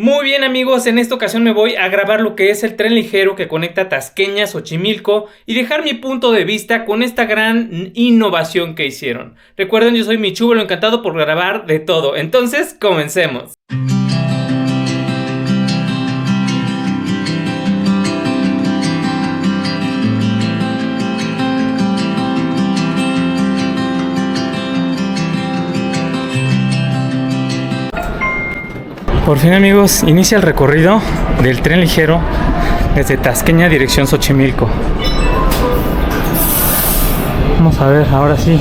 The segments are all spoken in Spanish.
Muy bien amigos, en esta ocasión me voy a grabar lo que es el tren ligero que conecta Tasqueña a Xochimilco y dejar mi punto de vista con esta gran innovación que hicieron. Recuerden, yo soy Michúbelo, encantado por grabar de todo, entonces comencemos. Por fin amigos, inicia el recorrido del tren ligero desde Tasqueña dirección Xochimilco. Vamos a ver ahora sí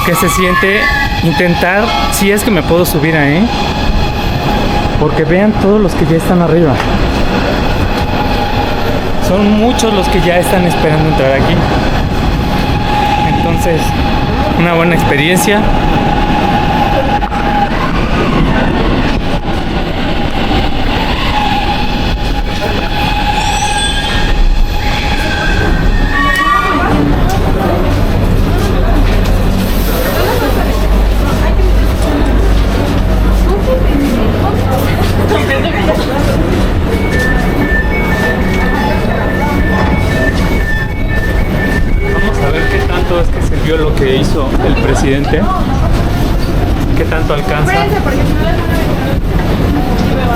qué se siente intentar, si es que me puedo subir ahí, porque vean todos los que ya están arriba. Son muchos los que ya están esperando entrar aquí. Entonces, una buena experiencia. Es que se vio lo que hizo el presidente, qué tanto alcanza.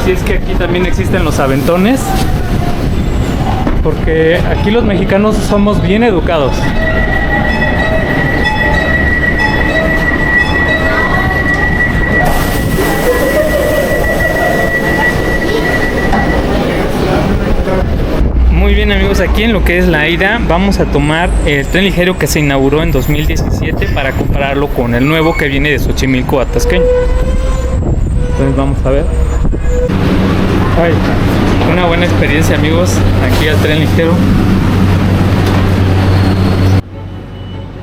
Si es que aquí también existen los aventones, porque aquí los mexicanos somos bien educados. Muy bien amigos, aquí en lo que es la ida vamos a tomar el tren ligero que se inauguró en 2017 para compararlo con el nuevo que viene de Xochimilco a Tasqueña. Entonces vamos a ver. Ay, una buena experiencia amigos, aquí al tren ligero.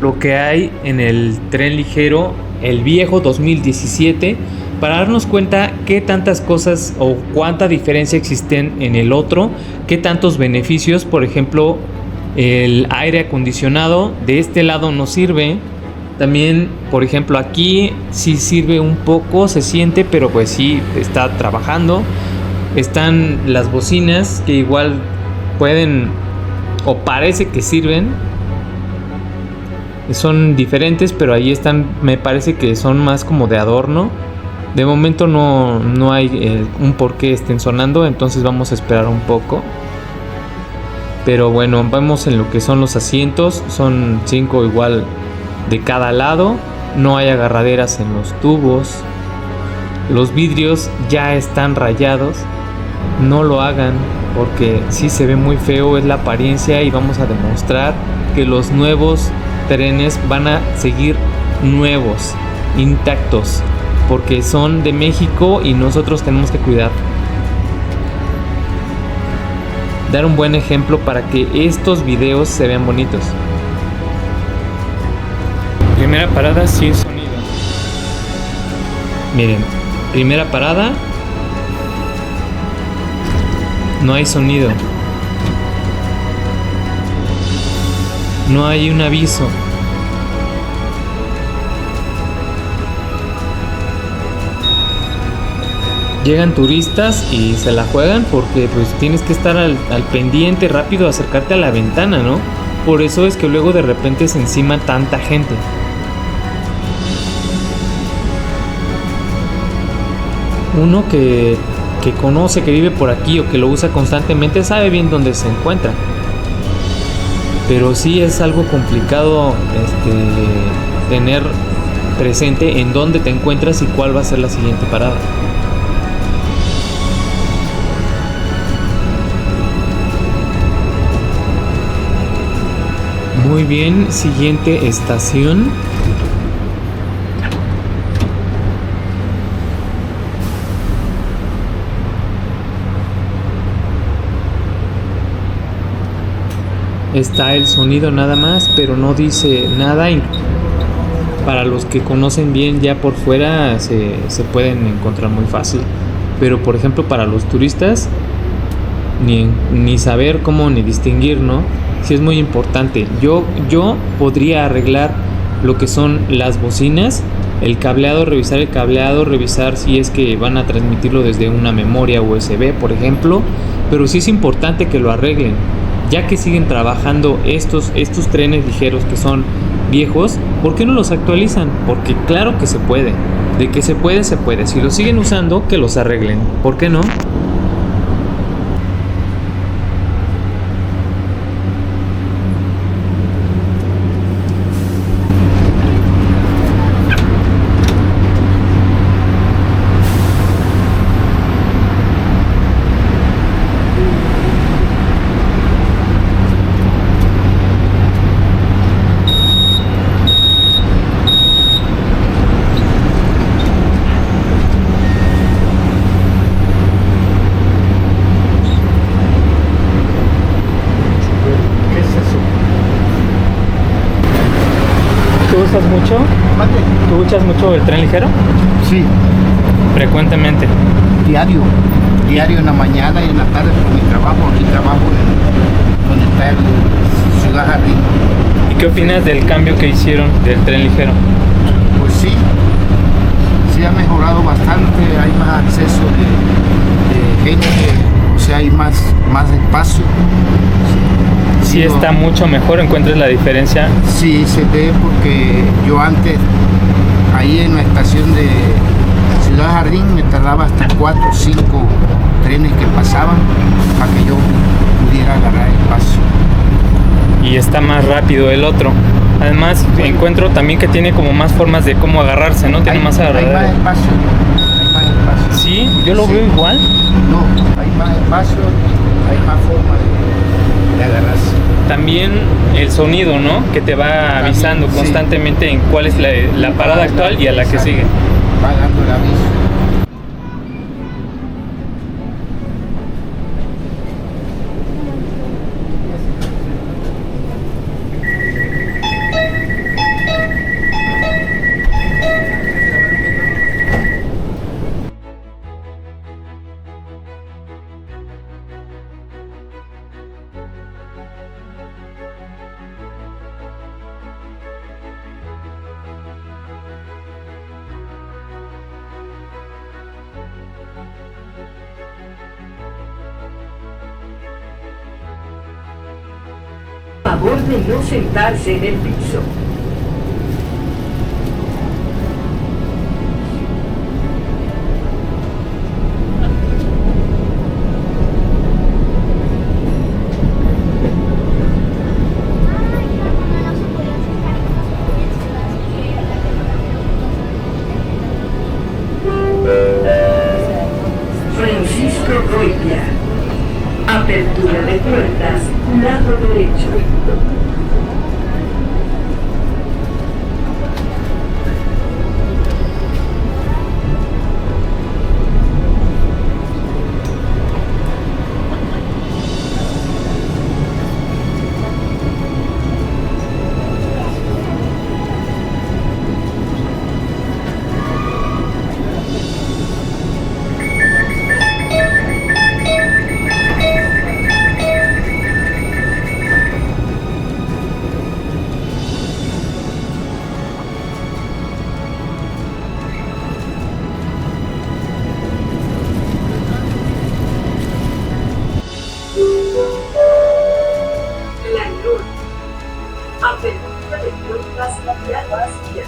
Lo que hay en el tren ligero, el viejo 2017, para darnos cuenta qué tantas cosas o cuánta diferencia existen en el otro, qué tantos beneficios. Por ejemplo, el aire acondicionado de este lado no sirve. También, por ejemplo, aquí sí sirve un poco, se siente, pero pues sí está trabajando. Están las bocinas que igual pueden o parece que sirven. Son diferentes, pero ahí están, me parece que son más como de adorno. De momento no hay un por qué estén sonando, entonces vamos a esperar un poco. Pero bueno, vamos en lo que son los asientos, son 5 igual de cada lado, no hay agarraderas en los tubos, los vidrios ya están rayados, no lo hagan porque sí se ve muy feo, es la apariencia, y vamos a demostrar que los nuevos trenes van a seguir nuevos, intactos, porque son de México y nosotros tenemos que cuidar. Dar un buen ejemplo para que estos videos se vean bonitos. Primera parada sin sonido. Miren, primera parada, no hay sonido. No hay un aviso. Llegan turistas y se la juegan porque pues tienes que estar al pendiente, rápido acercarte a la ventana, ¿no? Por eso es que luego de repente se encima tanta gente. Uno que conoce, que vive por aquí o que lo usa constantemente, sabe bien dónde se encuentra. Pero sí es algo complicado tener presente en dónde te encuentras y cuál va a ser la siguiente parada. Muy bien, siguiente estación. Está el sonido nada más, pero no dice nada. Para los que conocen bien ya por fuera se pueden encontrar muy fácil. Pero por ejemplo para los turistas ni saber cómo ni distinguir, ¿no? Sí es muy importante. Yo podría arreglar lo que son las bocinas revisar el cableado, revisar si es que van a transmitirlo desde una memoria USB, por ejemplo, pero sí es importante que lo arreglen, ya que siguen trabajando estos trenes ligeros que son viejos. ¿Por qué no los actualizan? Porque claro que se puede, de que se puede, se puede. Si los siguen usando, que los arreglen, ¿por qué no? ¿Tú usas mucho el tren ligero? Sí. Frecuentemente. Diario en la mañana y en la tarde por mi trabajo. Aquí trabajo donde está el Ciudad Jardín. ¿Y qué opinas del cambio que hicieron del tren ligero? Pues sí ha mejorado bastante, hay más acceso de gente, o sea, hay más espacio. Sí, está mucho mejor, ¿encuentras la diferencia? Sí, se ve, porque yo antes, ahí en la estación de Ciudad Jardín, me tardaba hasta 4 o 5 trenes que pasaban para que yo pudiera agarrar espacio. Y está más rápido el otro. Además, encuentro también que tiene como más formas de cómo agarrarse, ¿no? Tiene más agarradero. Hay más espacio. Sí, yo lo veo igual. No, hay más espacio, hay más formas de agarrarse. También el sonido, ¿no? Que te va avisando constantemente en cuál es la parada actual y a la que sigue. Va dando el aviso. Favor de no sentarse en el piso. Francisco Goitia. Apertura de puertas, lado derecho. Apertura de puertas ya vacía.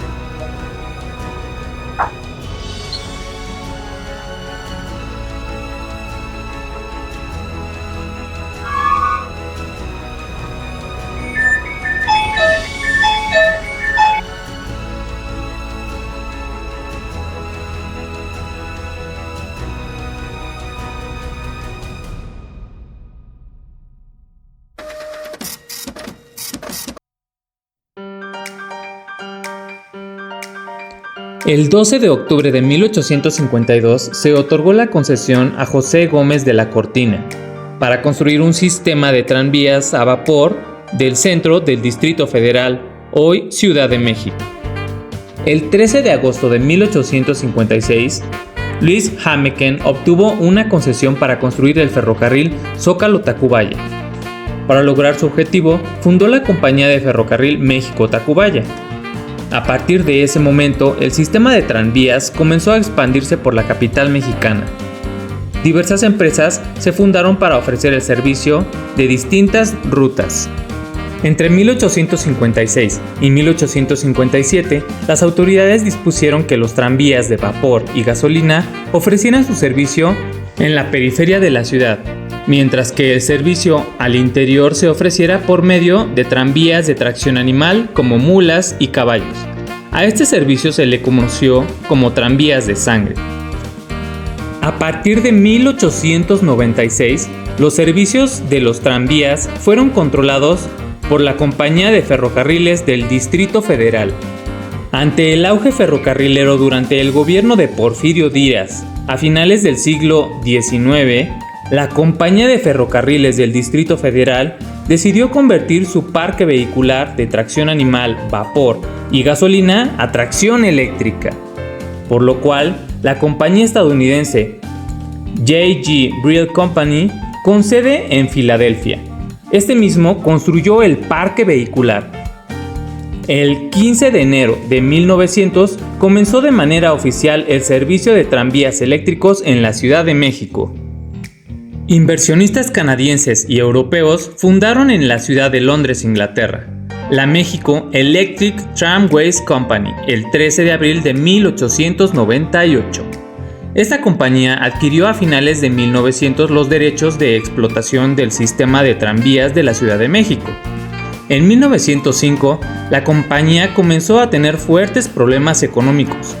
El 12 de octubre de 1852 se otorgó la concesión a José Gómez de la Cortina para construir un sistema de tranvías a vapor del centro del Distrito Federal, hoy Ciudad de México. El 13 de agosto de 1856, Luis Hameken obtuvo una concesión para construir el ferrocarril Zócalo-Tacubaya. Para lograr su objetivo, fundó la Compañía de Ferrocarril México-Tacubaya. A partir de ese momento, el sistema de tranvías comenzó a expandirse por la capital mexicana. Diversas empresas se fundaron para ofrecer el servicio de distintas rutas. Entre 1856 y 1857, las autoridades dispusieron que los tranvías de vapor y gasolina ofrecieran su servicio en la periferia de la ciudad, mientras que el servicio al interior se ofreciera por medio de tranvías de tracción animal como mulas y caballos. A este servicio se le conoció como tranvías de sangre. A partir de 1896, los servicios de los tranvías fueron controlados por la Compañía de Ferrocarriles del Distrito Federal. Ante el auge ferrocarrilero durante el gobierno de Porfirio Díaz, a finales del siglo XIX, la Compañía de Ferrocarriles del Distrito Federal decidió convertir su parque vehicular de tracción animal, vapor y gasolina a tracción eléctrica, por lo cual la compañía estadounidense J.G. Brill Company, con sede en Filadelfia, este mismo construyó el parque vehicular. El 15 de enero de 1900 comenzó de manera oficial el servicio de tranvías eléctricos en la Ciudad de México. Inversionistas canadienses y europeos fundaron en la ciudad de Londres, Inglaterra, la Mexico Electric Tramways Company el 13 de abril de 1898. Esta compañía adquirió a finales de 1900 los derechos de explotación del sistema de tranvías de la Ciudad de México. En 1905, la compañía comenzó a tener fuertes problemas económicos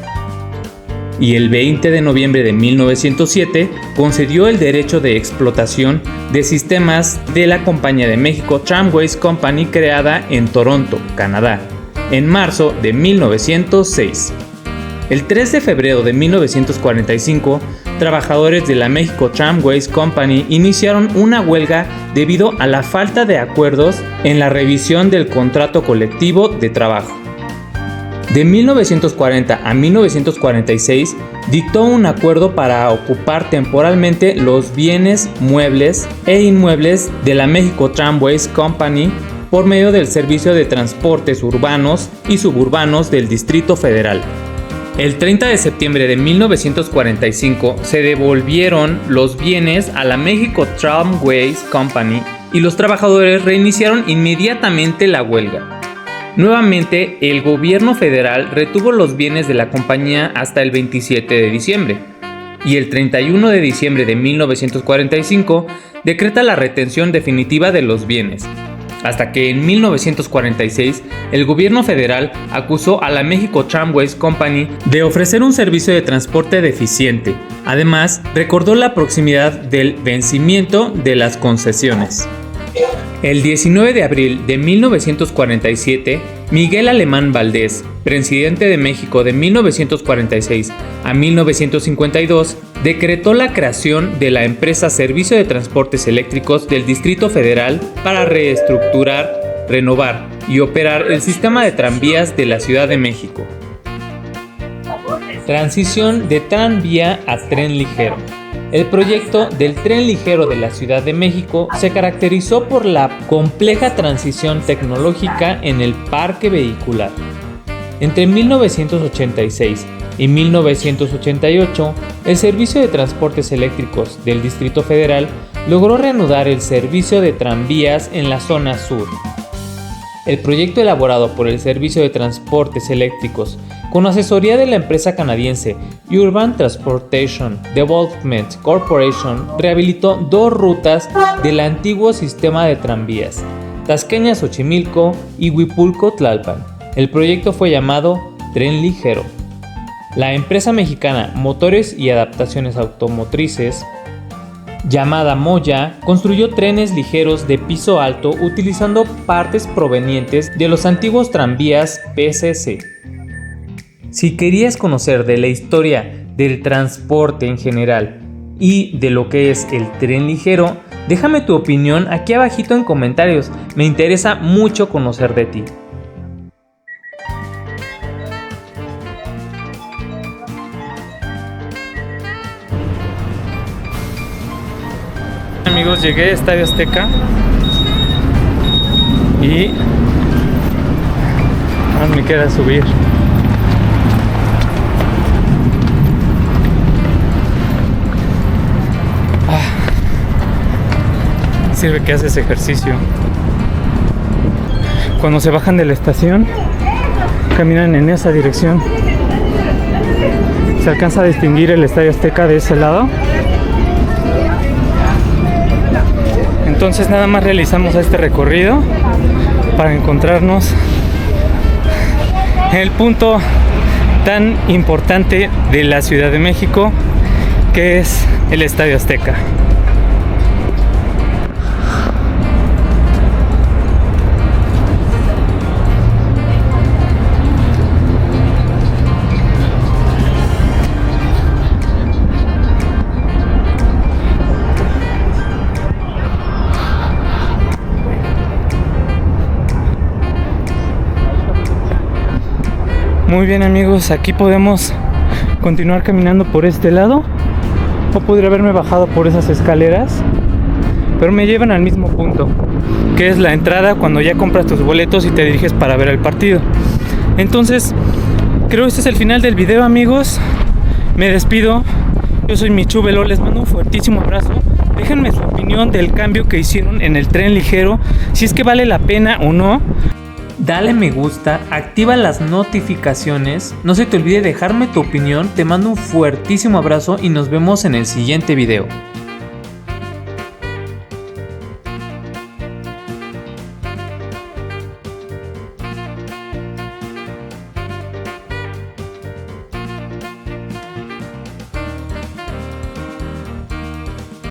y el 20 de noviembre de 1907 concedió el derecho de explotación de sistemas de la Compañía de México Tramways Company creada en Toronto, Canadá, en marzo de 1906. El 3 de febrero de 1945, trabajadores de la Mexico Tramways Company iniciaron una huelga debido a la falta de acuerdos en la revisión del contrato colectivo de trabajo. De 1940 a 1946, dictó un acuerdo para ocupar temporalmente los bienes muebles e inmuebles de la Mexico Tramways Company por medio del servicio de transportes urbanos y suburbanos del Distrito Federal. El 30 de septiembre de 1945 se devolvieron los bienes a la Mexico Tramways Company y los trabajadores reiniciaron inmediatamente la huelga. Nuevamente, el gobierno federal retuvo los bienes de la compañía hasta el 27 de diciembre y el 31 de diciembre de 1945 decreta la retención definitiva de los bienes. Hasta que en 1946 el gobierno federal acusó a la Mexico Tramways Company de ofrecer un servicio de transporte deficiente. Además, recordó la proximidad del vencimiento de las concesiones. El 19 de abril de 1947, Miguel Alemán Valdés, presidente de México de 1946 a 1952, decretó la creación de la empresa Servicio de Transportes Eléctricos del Distrito Federal para reestructurar, renovar y operar el sistema de tranvías de la Ciudad de México. Transición de tranvía a tren ligero. El proyecto del tren ligero de la Ciudad de México se caracterizó por la compleja transición tecnológica en el parque vehicular. Entre 1986 y 1988, el Servicio de Transportes Eléctricos del Distrito Federal logró reanudar el servicio de tranvías en la zona sur. El proyecto elaborado por el Servicio de Transportes Eléctricos con asesoría de la empresa canadiense Urban Transportation Development Corporation rehabilitó dos rutas del antiguo sistema de tranvías, Tasqueña-Xochimilco y Huipulco-Tlalpan. El proyecto fue llamado Tren Ligero. La empresa mexicana Motores y Adaptaciones Automotrices, llamada Moya, construyó trenes ligeros de piso alto utilizando partes provenientes de los antiguos tranvías PCC. Si querías conocer de la historia del transporte en general y de lo que es el tren ligero, déjame tu opinión aquí abajito en comentarios, me interesa mucho conocer de ti. Amigos, llegué a Estadio Azteca y No me queda subir. Sirve que haces ejercicio. Cuando se bajan de la estación, caminan en esa dirección. Se alcanza a distinguir el Estadio Azteca de ese lado. Entonces nada más realizamos este recorrido para encontrarnos en el punto tan importante de la Ciudad de México, que es el Estadio Azteca. Muy bien, amigos, aquí podemos continuar caminando por este lado, o podría haberme bajado por esas escaleras, pero me llevan al mismo punto, que es la entrada cuando ya compras tus boletos y te diriges para ver el partido. Entonces, creo que este es el final del video, amigos. Me despido. Yo soy Michu Veló, les mando un fuertísimo abrazo. Déjenme su opinión del cambio que hicieron en el tren ligero, si es que vale la pena o no. Dale me gusta, activa las notificaciones, no se te olvide dejarme tu opinión, te mando un fuertísimo abrazo y nos vemos en el siguiente video.